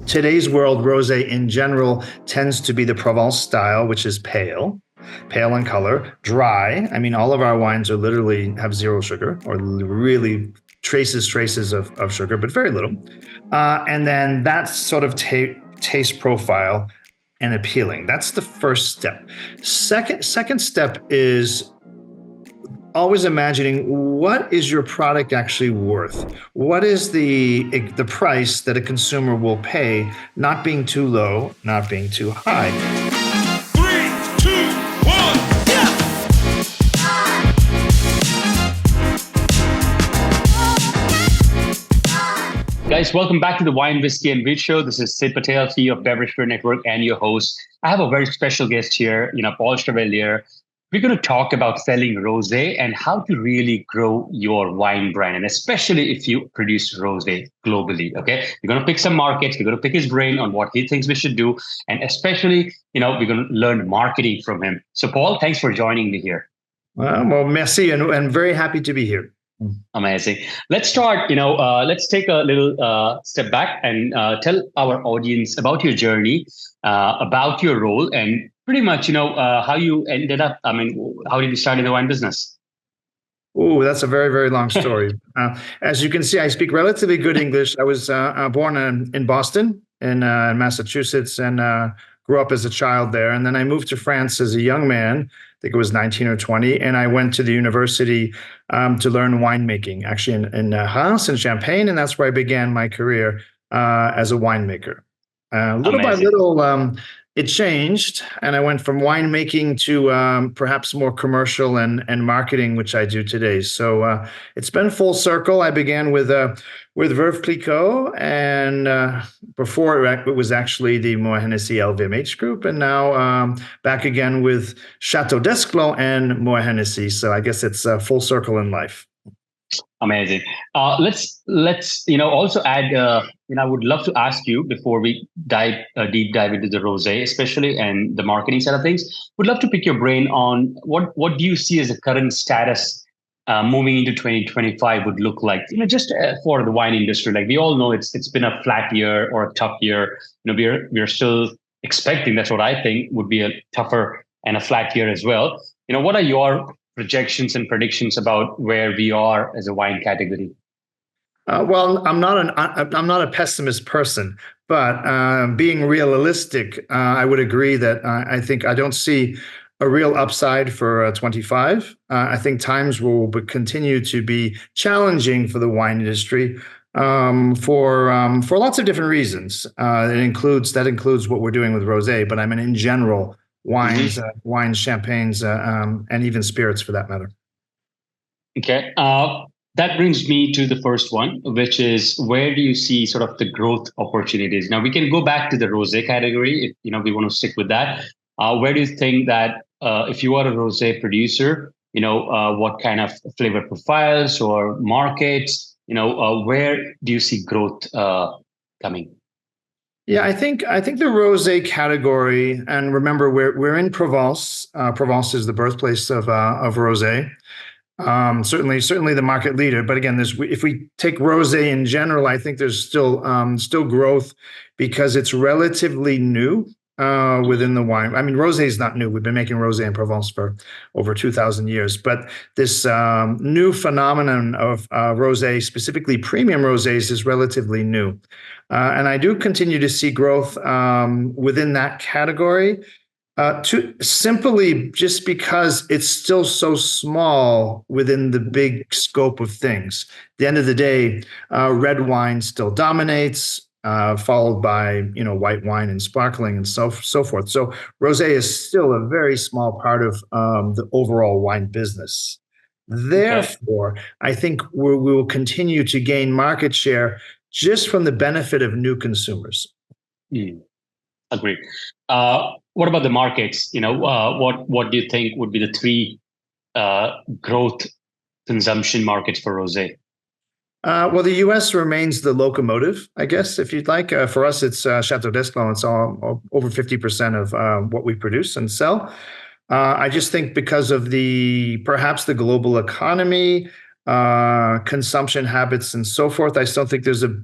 today's world, rosé in general tends to be the Provence style, which is pale in color, dry. I mean, all of our wines are literally have zero sugar or really traces of sugar, but very little. And then that sort of taste profile and appealing. That's the first step. Second step is always imagining what is your product actually worth? What is the price that a consumer will pay, not being too low, not being too high. Three, two, one, yeah! Guys, welcome back to the Wine, Whiskey, and Wheat Show. This is Sid Patel, CEO of Beverage Trade Network, and your host. I have a very special guest here, Paul Chevalier. We're going to talk about selling rosé and how to really grow your wine brand, and especially if you produce rosé globally. Okay, we're going to pick some markets. We're going to pick his brain on what he thinks we should do, and especially, we're going to learn marketing from him. So, Paul, thanks for joining me here. Well, merci, and very happy to be here. Amazing. Let's start. Let's take a little step back and tell our audience about your journey, about your role, and pretty much, how you ended up. I mean, how did you start in the wine business? Oh, that's a very, very long story. As you can see, I speak relatively good English. I was born in Boston, in Massachusetts, and grew up as a child there. And then I moved to France as a young man. I think it was 19 or 20. And I went to the university to learn winemaking, actually in Reims and Champagne. And that's where I began my career as a winemaker. Little by little, it changed, and I went from winemaking to perhaps more commercial and marketing, which I do today. So it's been full circle. I began with Veuve Clicquot, and before it was actually the Moët Hennessy LVMH group, and now back again with Château d'Esclans and Moët Hennessy. So I guess it's full circle in life. Amazing. Let's also add. I would love to ask you before we deep dive into the rosé, especially, and the marketing side of things. Would love to pick your brain on what do you see as the current status moving into 2025 would look like. Just for the wine industry. Like we all know, it's been a flat year or a tough year. We're still expecting. That's what I think would be a tougher and a flat year as well. What are your projections and predictions about where we are as a wine category? Well, I'm not a pessimist person, but being realistic, I would agree that I don't see a real upside for 25. I think times will continue to be challenging for the wine industry for lots of different reasons. That includes what we're doing with rosé, but I mean in general. Wines, champagnes, and even spirits for that matter. Okay. That brings me to the first one, which is where do you see sort of the growth opportunities? Now we can go back to the rosé category if we want to stick with that. Where do you think that if you are a rosé producer, what kind of flavor profiles or markets, where do you see growth coming? Yeah, I think the rosé category, and remember we're in Provence. Provence is the birthplace of rosé. Certainly the market leader. But again, if we take rosé in general, I think there's still growth because it's relatively new within the wine. I mean, rosé is not new. We've been making rosé in Provence for over 2,000 years. But this new phenomenon of rosé, specifically premium rosés, is relatively new. And I do continue to see growth within that category, simply just because it's still so small within the big scope of things. At the end of the day, red wine still dominates, followed by white wine and sparkling and so forth. So rosé is still a very small part of the overall wine business. Therefore, I think we will continue to gain market share just from the benefit of new consumers. Agreed. What about the markets? What do you think would be the three growth consumption markets for rosé? Well, the U.S. remains the locomotive, I guess, if you'd like. For us, it's Château d'Esclans. It's all over 50% of what we produce and sell. I just think because of perhaps the global economy, consumption habits and so forth, I still think there's a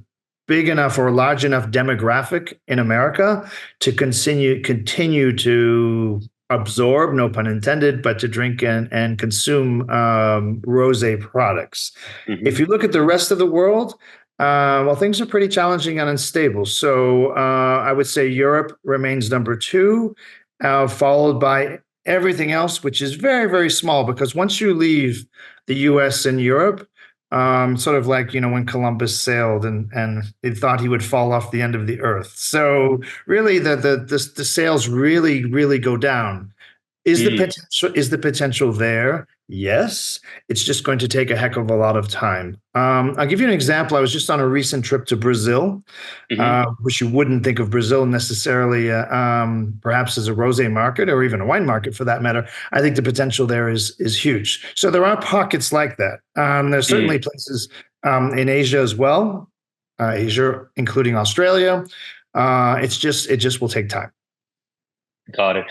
big enough or large enough demographic in America to continue to absorb, no pun intended, but to drink and consume rosé products. If you look at the rest of the world, well, things are pretty challenging and unstable. So I would say Europe remains number two, followed by everything else, which is very, very small, because once you leave the US and Europe, sort of like, when Columbus sailed and he thought he would fall off the end of the earth. So really the sales really, really go down. Is the potential there? Yes. It's just going to take a heck of a lot of time. I'll give you an example. I was just on a recent trip to Brazil, which you wouldn't think of Brazil necessarily, perhaps as a rosé market or even a wine market for that matter. I think the potential there is huge. So there are pockets like that. There's certainly places in Asia as well, Asia, including Australia. It just will take time. Got it.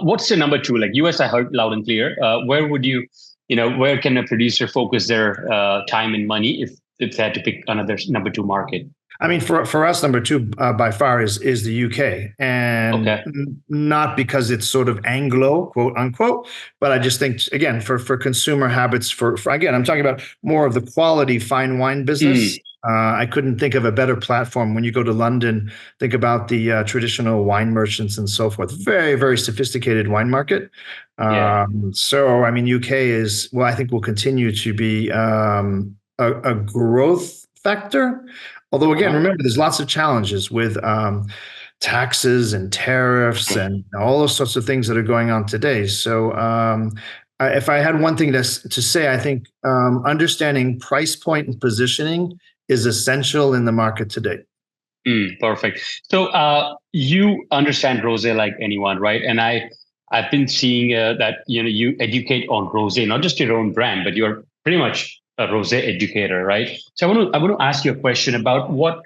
What's the number two? Like US, I heard loud and clear. Where would where can a producer focus their time and money if they had to pick another number two market? I mean, for us, number two by far is the UK, and not because it's sort of Anglo, quote unquote, but I just think, again, for consumer habits, for again, I'm talking about more of the quality fine wine business. I couldn't think of a better platform. When you go to London, think about the traditional wine merchants and so forth. Very, very sophisticated wine market. So, I mean, UK is, well, I think will continue to be a growth factor. Although, again, remember, there's lots of challenges with taxes and tariffs and all those sorts of things that are going on today. So if I had one thing to say, I think understanding price point and positioning is essential in the market today. Perfect. So you understand rosé like anyone, right? And I've been seeing that you educate on rosé, not just your own brand, but you're pretty much a rosé educator, right? So I want to ask you a question about what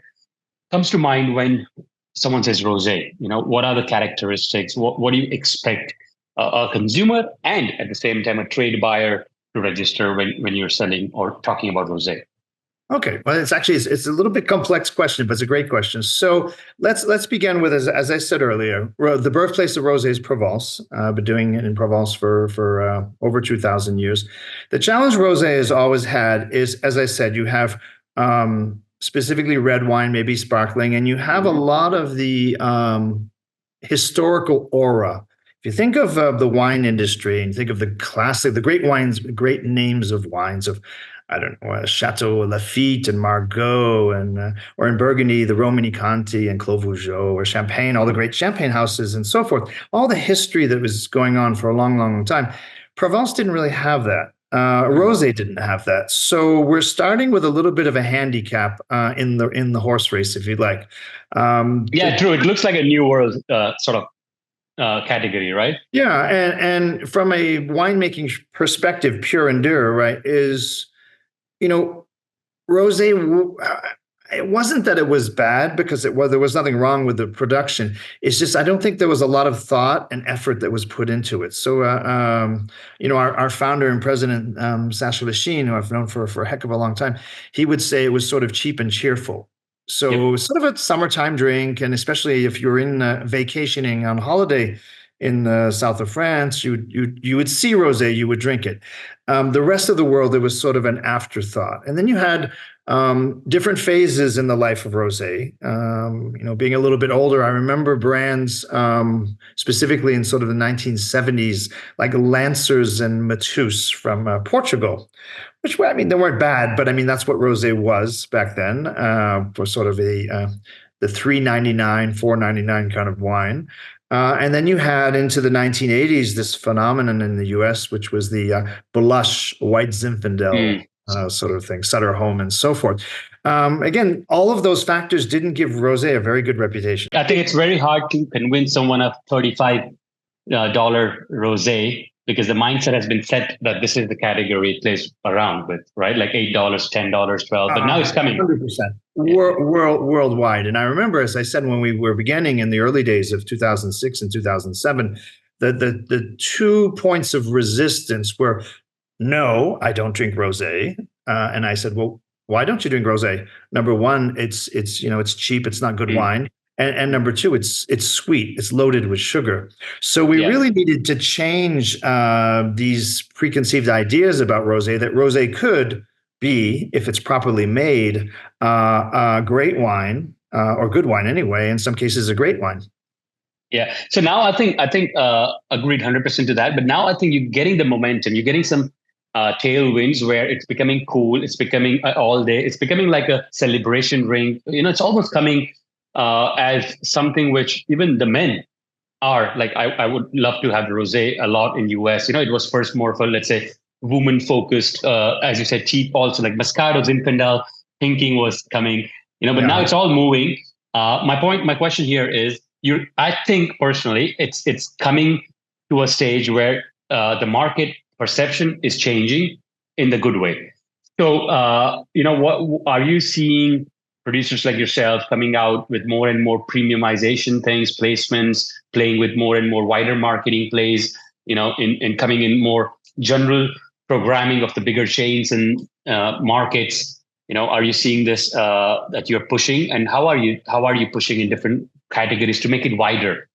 comes to mind when someone says rosé. What are the characteristics? What do you expect a consumer and at the same time a trade buyer to register when you're selling or talking about rosé? Okay, well, it's a little bit complex question, but it's a great question. So let's begin with, as I said earlier, the birthplace of rosé is Provence. I've been doing it in Provence for over 2,000 years. The challenge rosé has always had is, as I said, you have specifically red wine, maybe sparkling, and you have a lot of the historical aura. If you think of the wine industry and think of the great wines, great names of wines of, I don't know, Château, Lafite, and Margaux, and or in Burgundy, the Romanée-Conti and Clos Vougeot, or Champagne, all the great champagne houses and so forth, all the history that was going on for a long, long time. Provence didn't really have that. Rosé didn't have that. So we're starting with a little bit of a handicap in the horse race, if you'd like. True. It looks like a new world sort of category, right? Yeah, and from a winemaking perspective, pure and dur, right, is, rosé, it wasn't that it was bad because there was nothing wrong with the production. It's just, I don't think there was a lot of thought and effort that was put into it. So, our founder and president, Sacha Lachine, who I've known for a heck of a long time, he would say it was sort of cheap and cheerful. So sort of a summertime drink, and especially if you're in vacationing on holiday in the south of France, you would see rosé, you would drink it. The rest of the world, it was sort of an afterthought. And then you had different phases in the life of rosé. Being a little bit older, I remember brands specifically in sort of the 1970s, like Lancers and Mateus from Portugal, which, I mean, they weren't bad, but I mean, that's what rosé was back then, for sort of the $3.99, $4.99 kind of wine. And then you had into the 1980s this phenomenon in the US, which was the blush white Zinfandel sort of thing, Sutter Home and so forth. Again, all of those factors didn't give rosé a very good reputation. I think it's very hard to convince someone of $35 rosé because the mindset has been set that this is the category it plays around with, right? Like $8, $10, $12, but now it's coming 100% worldwide. And I remember, as I said, when we were beginning in the early days of 2006 and 2007, the 2 points of resistance were, no, I don't drink rosé. And I said, well, why don't you drink rosé? Number one, it's cheap, it's not good wine. And number two, it's sweet, it's loaded with sugar. So we really needed to change these preconceived ideas about rosé, that rosé could be, if it's properly made, a great wine, or good wine anyway, in some cases a great wine. Yeah. So now I think agreed 100% to that. But now I think you're getting the momentum. You're getting some tailwinds where it's becoming cool. It's becoming all day. It's becoming like a celebration drink. It's almost coming as something which even the men are like. I would love to have rosé a lot in US. It was first more for, let's say, woman focused, as you said, cheap. Also like Moscato, Zinfandel, thinking was coming. But now it's all moving. My question here is, I think personally, it's coming to a stage where the market perception is changing in the good way. So, what are you seeing? Producers like yourself coming out with more and more premiumization things, placements, playing with more and more wider marketing plays, in coming in more general programming of the bigger chains and markets. Are you seeing this that you're pushing, and how are you pushing in different categories to make it wider?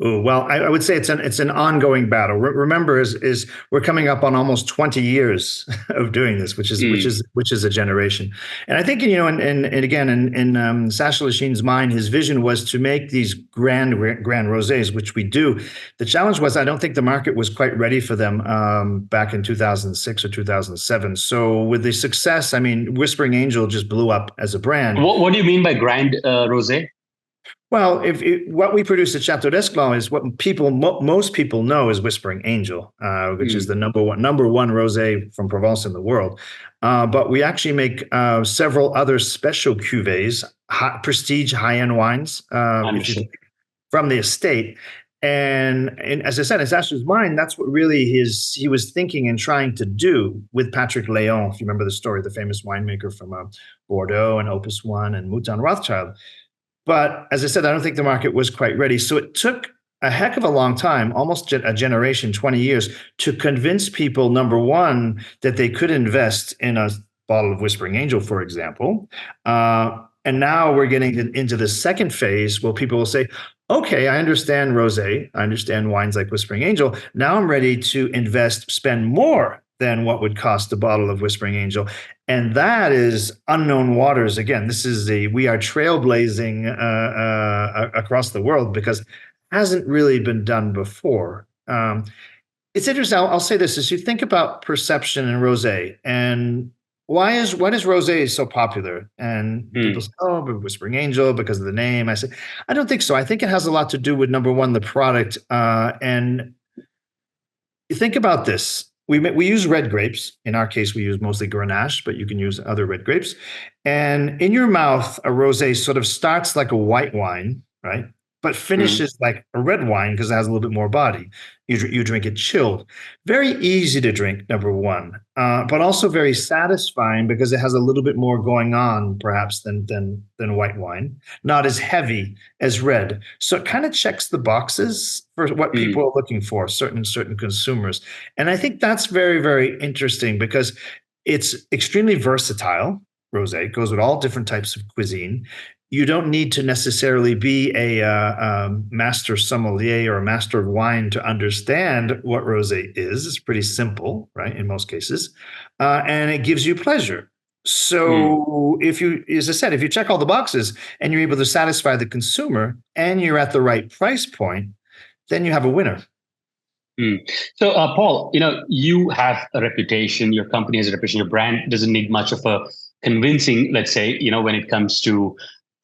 Ooh, well, I would say it's an ongoing battle. Remember, is we're coming up on almost 20 years of doing this, which is a generation. And I think and again in Sacha Lachines' mind, his vision was to make these grand rosés, which we do. The challenge was, I don't think the market was quite ready for them back in 2006 or 2007. So with the success, I mean, Whispering Angel just blew up as a brand. What do you mean by grand rosé? Well, what we produce at Château d'Esclans is what most people know as Whispering Angel, which is the number one rosé from Provence in the world. But we actually make several other special cuvées, prestige high-end wines from the estate. And as I said, in Sacha's mind, that's what really he was thinking and trying to do with Patrick Léon. If you remember the story, the famous winemaker from Bordeaux and Opus One and Mouton Rothschild. But as I said, I don't think the market was quite ready. So it took a heck of a long time, almost a generation, 20 years, to convince people, number one, that they could invest in a bottle of Whispering Angel, for example. And now we're getting into the second phase where people will say, okay, I understand rosé. I understand wines like Whispering Angel. Now I'm ready to spend more than what would cost a bottle of Whispering Angel. And that is unknown waters. Again, we are trailblazing across the world because it hasn't really been done before. It's interesting. I'll say this: as you think about perception in rosé, and why is rosé so popular? And people say, "Oh, but Whispering Angel because of the name." I say, I don't think so. I think it has a lot to do with, number one, the product. And you think about this. We use red grapes. In our case, we use mostly Grenache, but you can use other red grapes. And in your mouth, a rosé sort of starts like a white wine, right? But finishes like a red wine because it has a little bit more body. You drink it chilled. Very easy to drink, number one, but also very satisfying because it has a little bit more going on, perhaps, than white wine. Not as heavy as red. So it kind of checks the boxes for what people are looking for, certain consumers. And I think that's very, very interesting because it's extremely versatile. Rosé goes with all different types of cuisine. You don't need to necessarily be a master sommelier or a master of wine to understand what rosé is. It's pretty simple, right, in most cases, and it gives you pleasure. So as I said, if you check all the boxes and you're able to satisfy the consumer and you're at the right price point, then you have a winner. So, Paul, you have a reputation. Your company has a reputation. Your brand doesn't need much of a convincing, let's say, when it comes to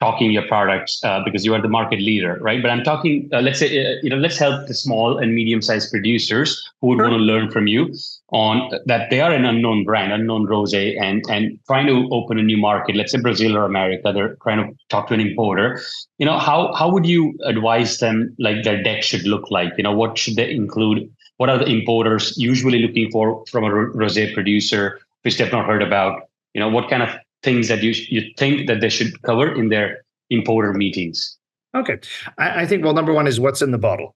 talking your products because you are the market leader, right? But I'm talking, let's say, let's help the small and medium-sized producers who would want to learn from you on that they are an unknown brand, unknown rosé, and trying to open a new market. Let's say Brazil or America, they're trying to talk to an importer. How would you advise them, like their deck should look like? What should they include? What are the importers usually looking for from a rosé producer, which they've not heard about? What kind of things that you think that they should cover in their importer meetings? Okay. I think, well, number one is what's in the bottle.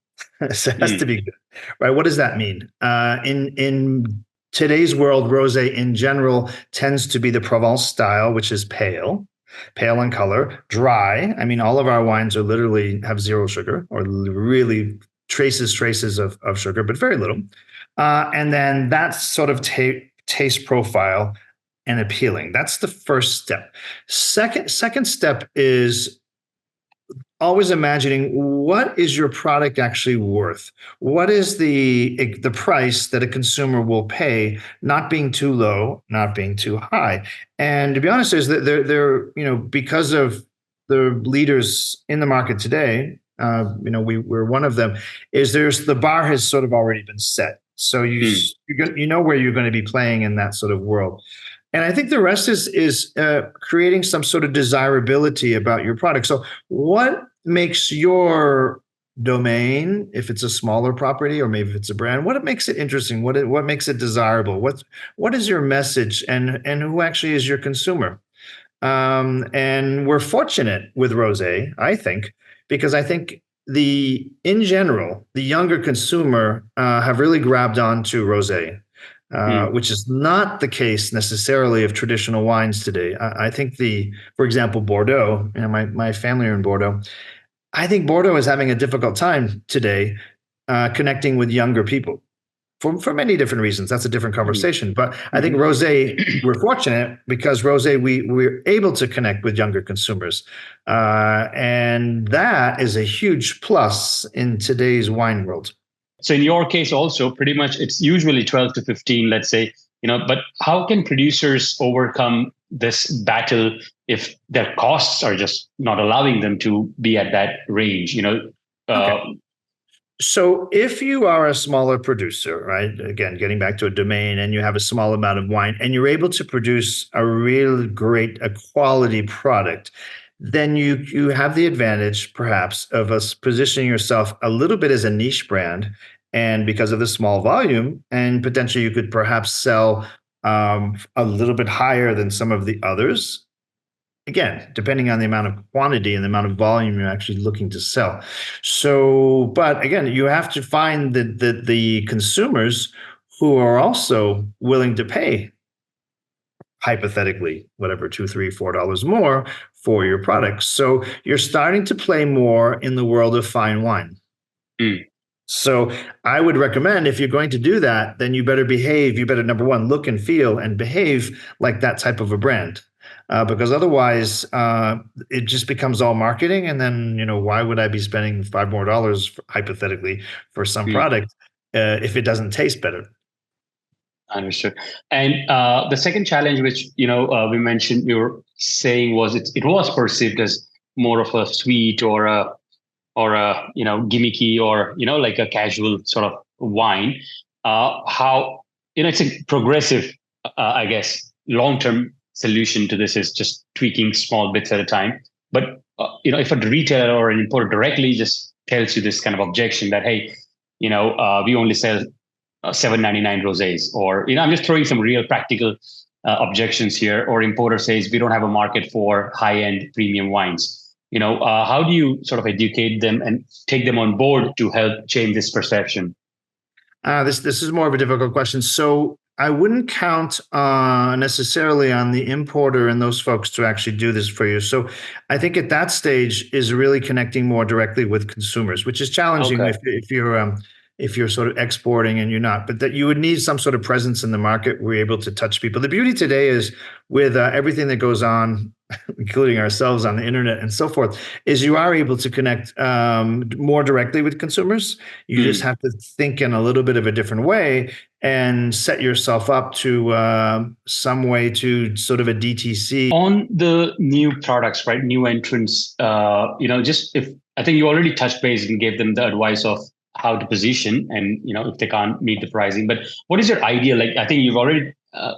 So it has to be good, right? What does that mean? In today's world, rosé in general tends to be the Provence style, which is pale in color, dry. I mean, all of our wines are literally have zero sugar or really traces of sugar, but very little. And then that sort of taste profile and appealing. That's the first step. Second step is always imagining what is your product actually worth? What is the price that a consumer will pay, not being too low, not being too high? And to be honest, is that they're because of the leaders in the market today, we're one of them, is the bar has sort of already been set. So you know where you're going to be playing in that sort of world. And I think the rest is creating some sort of desirability about your product. So what makes your domain, if it's a smaller property or maybe if it's a brand, what makes it interesting? What makes it desirable? What is your message, and who actually is your consumer? And we're fortunate with rosé, I think, because I think in general, the younger consumer have really grabbed onto rosé. Which is not the case necessarily of traditional wines today. I think for example, Bordeaux, my family are in Bordeaux. I think Bordeaux is having a difficult time today connecting with younger people for many different reasons. That's a different conversation. But I think rosé, we're fortunate because rosé, we're able to connect with younger consumers. And that is a huge plus in today's wine world. So in your case also, pretty much it's usually 12 to 15, let's say, but how can producers overcome this battle if their costs are just not allowing them to be at that range, Okay. So if you are a smaller producer, right, again, getting back to a domain, and you have a small amount of wine and you're able to produce a quality product, then you have the advantage, perhaps, of us positioning yourself a little bit as a niche brand. And because of the small volume, and potentially you could perhaps sell a little bit higher than some of the others. Again, depending on the amount of quantity and the amount of volume you're actually looking to sell. So, but again, you have to find the consumers who are also willing to pay, hypothetically, whatever, $2, $3, $4 more for your products. So you're starting to play more in the world of fine wine. So I would recommend, if you're going to do that, then you better behave. You better, number one, look and feel and behave like that type of a brand. Because otherwise, it just becomes all marketing. And then, why would I be spending $5 more, hypothetically, for some product if it doesn't taste better? Understood. And the second challenge, which we mentioned, we were saying was it was perceived as more of a sweet or a gimmicky or like a casual sort of wine. How it's a progressive, I guess, long-term solution to this is just tweaking small bits at a time. But if a retailer or an importer directly just tells you this kind of objection that, hey, we only sell $7.99 rosés, or I'm just throwing some real practical objections here, or importer says we don't have a market for high-end premium wines. How do you sort of educate them and take them on board to help change this perception? This is more of a difficult question. So I wouldn't count necessarily on the importer and those folks to actually do this for you. So I think at that stage is really connecting more directly with consumers, which is challenging if you're sort of exporting and you're not, but that you would need some sort of presence in the market where you're able to touch people. The beauty today is with everything that goes on, including ourselves on the internet and so forth, is you are able to connect more directly with consumers. You just have to think in a little bit of a different way and set yourself up to some way to sort of a DTC. On the new products, right? New entrants, just if I think you already touched base and gave them the advice of how to position and, if they can't meet the pricing, but what is your ideal? Like, I think you've already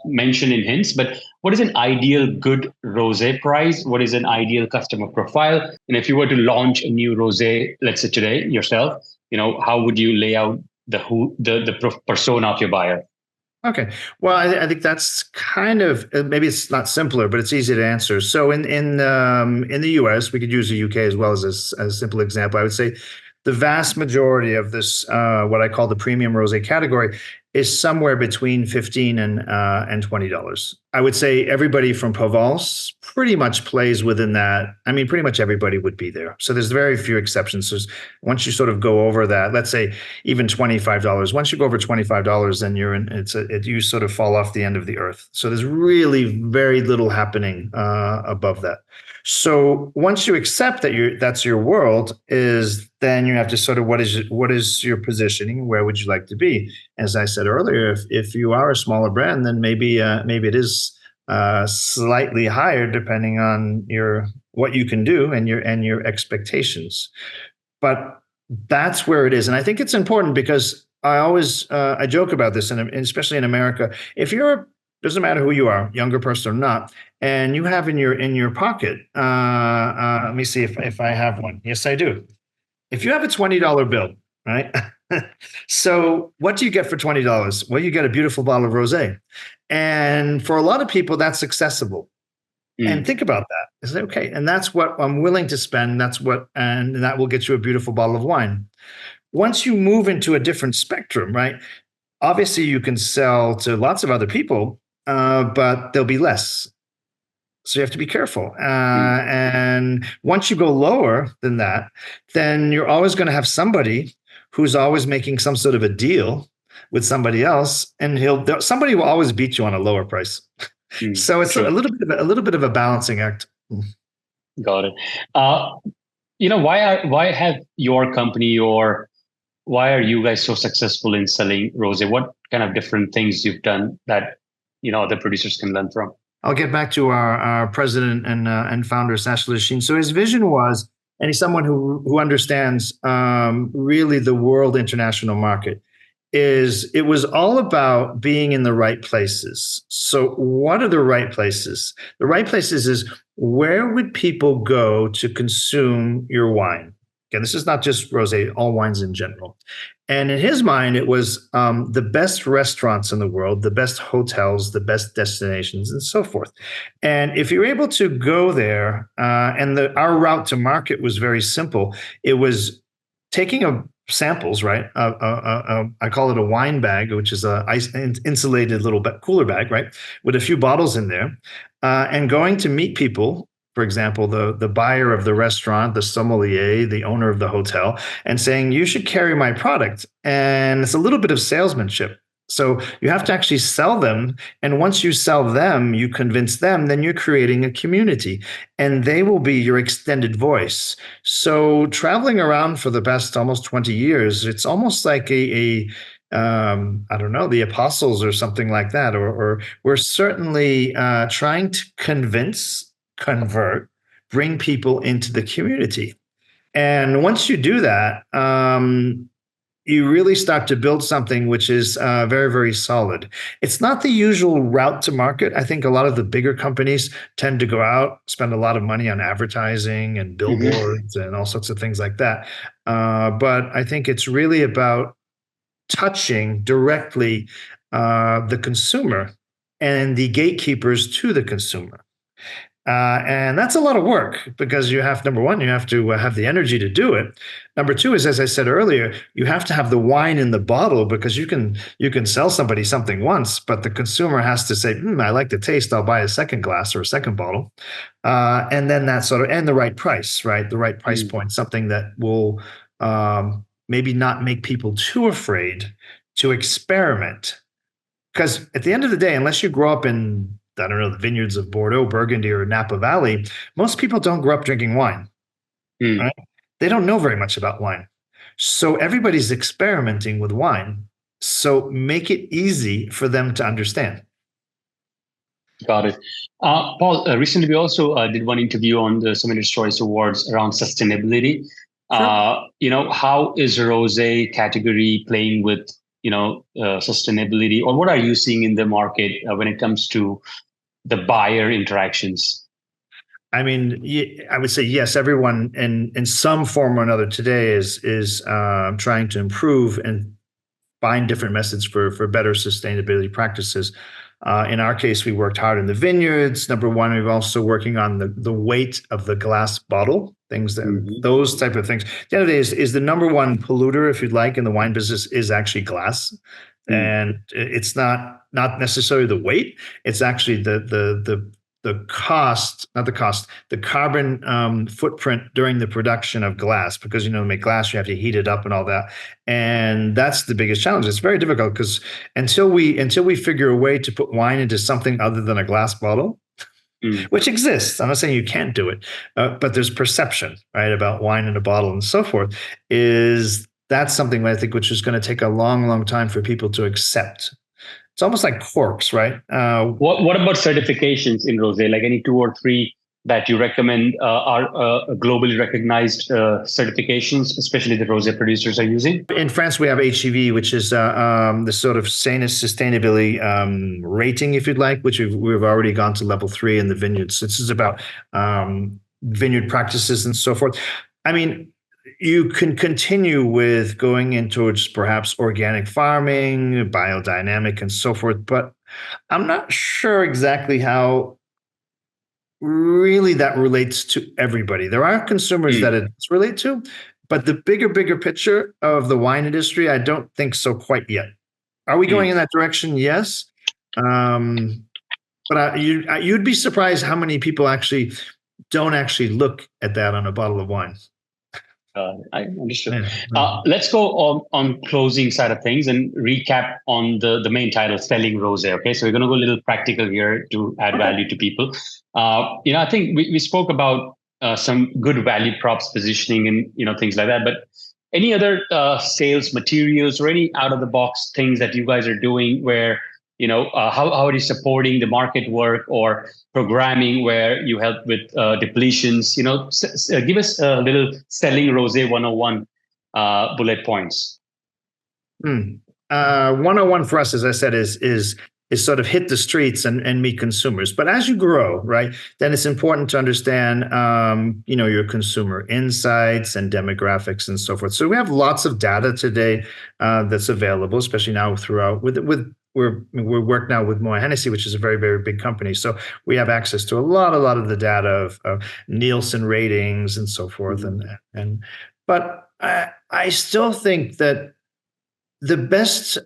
mentioned in hints, but what is an ideal good rosé price? What is an ideal customer profile? And if you were to launch a new rosé, let's say today yourself, how would you lay out the persona of your buyer? Okay. Well, I think that's kind of, maybe it's not simpler, but it's easy to answer. So in the US, we could use the UK as well as a simple example. I would say the vast majority of this, what I call the premium rosé category, is somewhere between 15 and $20. I would say everybody from Provence pretty much plays within that. I mean, pretty much everybody would be there. So there's very few exceptions. So once you sort of go over that, let's say even $25. Once you go over $25, then you sort of fall off the end of the earth. So there's really very little happening above that. So once you accept that that's your world, then you have to sort of what is your positioning? Where would you like to be? As I said earlier, if you are a smaller brand, then maybe it is slightly higher depending on what you can do and your expectations. But that's where it is, and I think it's important because I always I joke about this, and especially in America, if you're doesn't matter who you are, younger person or not, and you have in your pocket. Let me see if I have one. Yes, I do. If you have a $20 bill, right? So what do you get for $20? Well, you get a beautiful bottle of rosé, and for a lot of people, that's accessible. And think about that. Is it okay? And that's what I'm willing to spend. And that will get you a beautiful bottle of wine. Once you move into a different spectrum, right? Obviously, you can sell to lots of other people, but there'll be less. So you have to be careful. And once you go lower than that, then you're always going to have somebody who's always making some sort of a deal with somebody else, and somebody will always beat you on a lower price. So it's a little bit of a balancing act. Got it. Why have your company or why are you guys so successful in selling rosé? What kind of different things you've done that other producers can learn from? I'll get back to our president and founder, Sasha Lachine. So his vision was, and he's someone who understands really the world international market. It was all about being in the right places. So what are the right places? The right places is where would people go to consume your wine? Again, this is not just rosé, all wines in general. And in his mind, it was the best restaurants in the world, the best hotels, the best destinations, and so forth. And if you're able to go there, and our route to market was very simple. It was taking samples, right? I call it a wine bag, which is an insulated little cooler bag, right? With a few bottles in there, and going to meet people. For example, the buyer of the restaurant, the sommelier, the owner of the hotel, and saying, you should carry my product. And it's a little bit of salesmanship. So you have to actually sell them. And once you sell them, you convince them, then you're creating a community and they will be your extended voice. So traveling around for the past almost 20 years, it's almost like I don't know, the apostles or something like that. Or we're certainly trying to convert, bring people into the community. And once you do that, you really start to build something which is very, very solid. It's not the usual route to market. I think a lot of the bigger companies tend to go out, spend a lot of money on advertising and billboards and all sorts of things like that. But I think it's really about touching directly the consumer and the gatekeepers to the consumer. And that's a lot of work because you have, number one, you have to have the energy to do it. Number two is, as I said earlier, you have to have the wine in the bottle because you can sell somebody something once, but the consumer has to say, I like the taste. I'll buy a second glass or a second bottle. And then that and the right price, right? The right price point, something that will maybe not make people too afraid to experiment. Because at the end of the day, unless you grow up in, I don't know, the vineyards of Bordeaux, Burgundy, or Napa Valley, most people don't grow up drinking wine. Right? They don't know very much about wine. So everybody's experimenting with wine. So make it easy for them to understand. Got it. Paul, recently we also did one interview on the Sommelier Choice Awards around sustainability. Sure. How is rosé category playing with sustainability, or what are you seeing in the market when it comes to the buyer interactions? I mean, I would say yes. Everyone in some form or another today is trying to improve and find different methods for better sustainability practices. In our case, we worked hard in the vineyards. Number one, we've also working on the weight of the glass bottle, things that those type of things. At the end of the day, is the number one polluter, if you'd like, in the wine business is actually glass. And it's not necessarily the weight. It's actually the cost, not the cost, the carbon footprint during the production of glass, because, to make glass, you have to heat it up and all that. And that's the biggest challenge. It's very difficult because until we figure a way to put wine into something other than a glass bottle, which exists. I'm not saying you can't do it, but there's perception, right, about wine in a bottle and so forth. That's something I think which is going to take a long, long time for people to accept. It's almost like corks, right? What about certifications in rosé? Like any 2 or 3 that you recommend are globally recognized certifications, especially the rosé producers are using? In France, we have HEV, which is the sort of sustainability rating, if you'd like, which we've already gone to level 3 in the vineyards. This is about vineyard practices and so forth. I mean, you can continue with going in towards perhaps organic farming, biodynamic, and so forth, but I'm not sure exactly how really that relates to everybody. There are consumers that it does relate to, but the bigger picture of the wine industry, I don't think so quite yet. Are we going in that direction? Yes. But you'd be surprised how many people actually don't actually look at that on a bottle of wine. I understood. Let's go on closing side of things and recap on the main title, selling rosé. Okay, so we're going to go a little practical here to add value to people. I think we spoke about some good value props, positioning, and things like that. But any other sales materials or any out of the box things that you guys are doing where how are you supporting the market work or programming where you help with depletions? Give us a little selling rosé 101 bullet points. 101 for us, as I said, is sort of hit the streets and meet consumers. But as you grow, right, then it's important to understand, your consumer insights and demographics and so forth. So we have lots of data today that's available, especially now throughout we work now with Moët Hennessy, which is a very, very big company. So we have access to a lot of the data of Nielsen ratings and so forth. But I still think that the best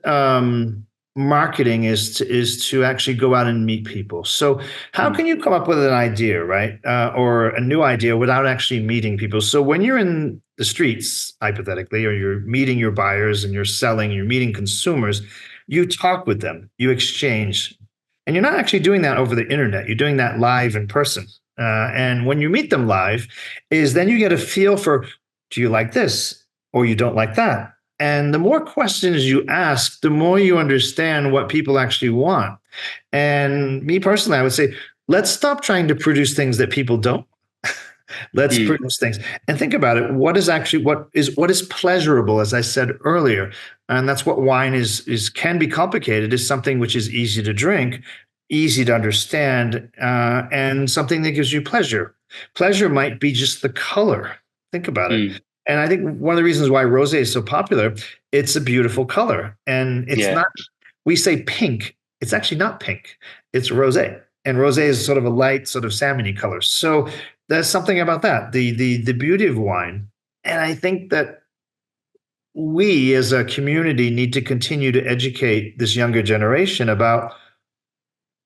marketing is to actually go out and meet people. So how can you come up with an idea, right, or a new idea without actually meeting people? So when you're in the streets, hypothetically, or you're meeting your buyers and you're selling, you're meeting consumers, you talk with them, you exchange, and you're not actually doing that over the internet. You're doing that live in person. And when you meet them live, then you get a feel for, do you like this or you don't like that? And the more questions you ask, the more you understand what people actually want. And me personally, I would say, let's stop trying to produce things that people don't. Let's produce things and think about it. What is pleasurable, as I said earlier, and that's what wine is can be complicated, is something which is easy to drink, easy to understand, and something that gives you pleasure. Pleasure might be just the color. Think about it. And I think one of the reasons why rosé is so popular, it's a beautiful color. And it's not, we say pink, it's actually not pink, it's rosé. And rosé is sort of a light, sort of salmony color. So there's something about that, the beauty of wine. And I think that we as a community need to continue to educate this younger generation about,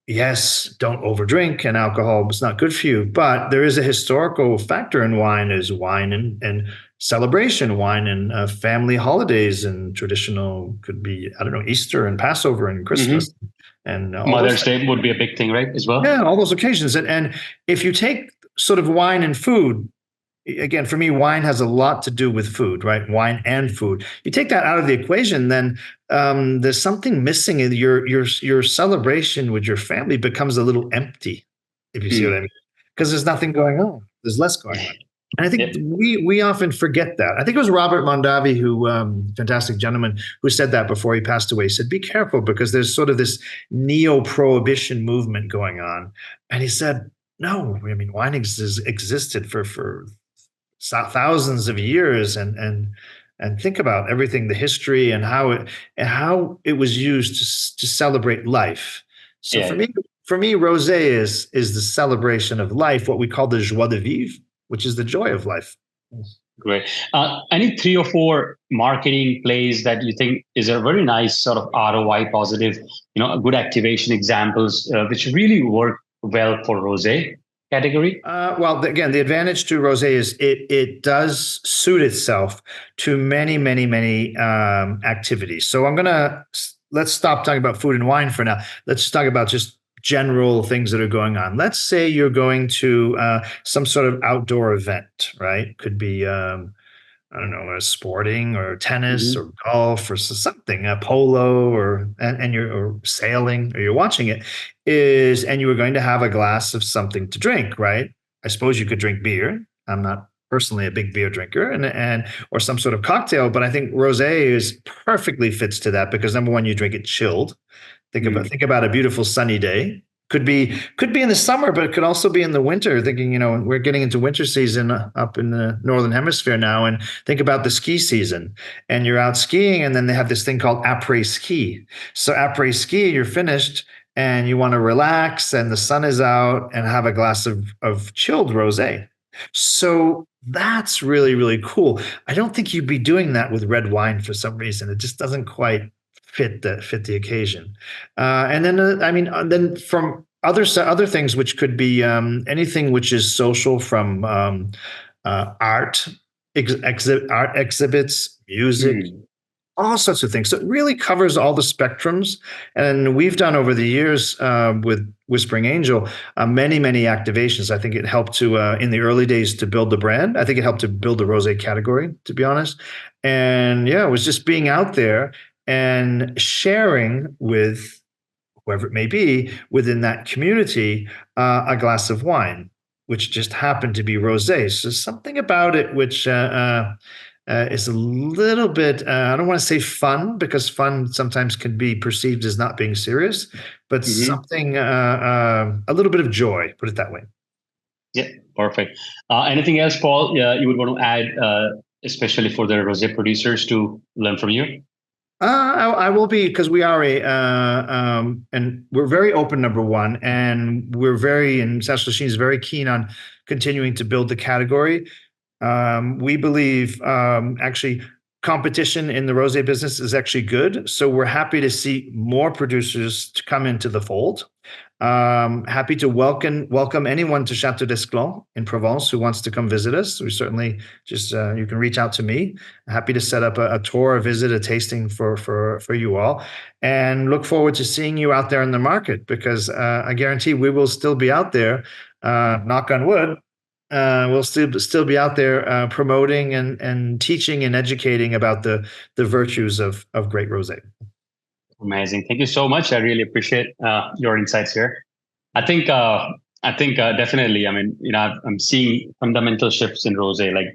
yes, don't overdrink, and alcohol is not good for you. But there is a historical factor in wine, is wine and celebration, wine and family holidays and traditional, could be, Easter and Passover and Christmas. And Mother's Day would be a big thing, right, as well? Yeah, all those occasions. And if you take sort of wine and food, again, for me, wine has a lot to do with food, right? Wine and food. You take that out of the equation, then there's something missing. In your celebration with your family becomes a little empty, if you see what I mean, because there's nothing going on. There's less going on. And I think we often forget that. I think it was Robert Mondavi, who fantastic gentleman, who said that before he passed away. He said, be careful, because there's sort of this neo-prohibition movement going on. And he said, no, I mean, wine existed for thousands of years, and think about everything, the history, and how it was used to celebrate life. So for me, rosé is the celebration of life, what we call the joie de vivre, which is the joy of life. Great. Any three or four marketing plays that you think is a very nice sort of ROI positive, good activation examples which really work well for rosé category? Well, again, the advantage to rosé is it does suit itself to many, many, many activities. So let's stop talking about food and wine for now. Let's just talk about just general things that are going on. Let's say you're going to some sort of outdoor event, right? Could be I don't know, sporting or tennis Mhm. or golf or something, a polo and you're or sailing or you're watching it and you were going to have a glass of something to drink, right? I suppose you could drink beer. I'm not personally a big beer drinker and or some sort of cocktail, but I think rosé is perfectly fits to that because number one, you drink it chilled. Mm. Think about a beautiful sunny day. Could be in the summer, but it could also be in the winter. Thinking, we're getting into winter season up in the northern hemisphere now, and think about the ski season. And you're out skiing, and then they have this thing called après ski. So après ski, you're finished, and you want to relax, and the sun is out, and have a glass of chilled rosé. So that's really really cool. I don't think you'd be doing that with red wine for some reason. It just doesn't quite fit the occasion. And then then from other things which could be anything which is social from art exhibits, music, Mm. all sorts of things. So it really covers all the spectrums. And we've done over the years with Whispering Angel many, many activations. I think it helped to, in the early days, to build the brand. I think it helped to build the rosé category, to be honest. And yeah, it was just being out there and sharing with whoever it may be within that community a glass of wine, which just happened to be rosé. So something about it which is a little bit, I don't want to say fun because fun sometimes can be perceived as not being serious, but Mhm. something, a little bit of joy, put it that way. Yeah, perfect. Anything else, Paul, you would want to add, especially for the rosé producers to learn from you? I will be because we are and we're very open, number one, and and Sash is very keen on continuing to build the category. We believe actually competition in the rosé business is actually good. So we're happy to see more producers to come into the fold. Happy to welcome anyone to Château d'Esclans in Provence who wants to come visit us. We certainly just you can reach out to me. Happy to set up a tour, a visit, a tasting for you all, and look forward to seeing you out there in the market because I guarantee we will still be out there. Knock on wood, we'll still be out there promoting and teaching and educating about the virtues of great rosé. Amazing. Thank you so much. I really appreciate your insights here. I think definitely. I mean, I'm seeing fundamental shifts in rosé. Like,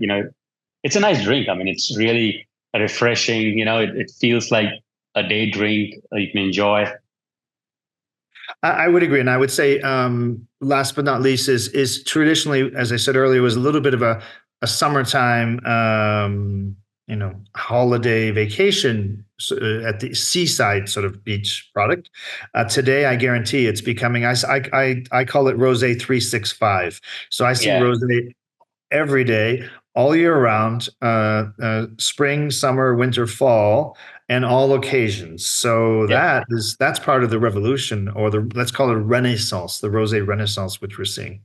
it's a nice drink. I mean, it's really refreshing. It feels like a day drink you can enjoy. I would agree, and I would say, last but not least, is traditionally, as I said earlier, was a little bit of a summertime, holiday vacation at the seaside sort of beach product. Today, I guarantee it's becoming. I call it Rosé 365. So I see Yeah. rosé every day, all year round, spring, summer, winter, fall, and all occasions. So Yeah. that's part of the revolution, or let's call it a renaissance, the rosé renaissance, which we're seeing.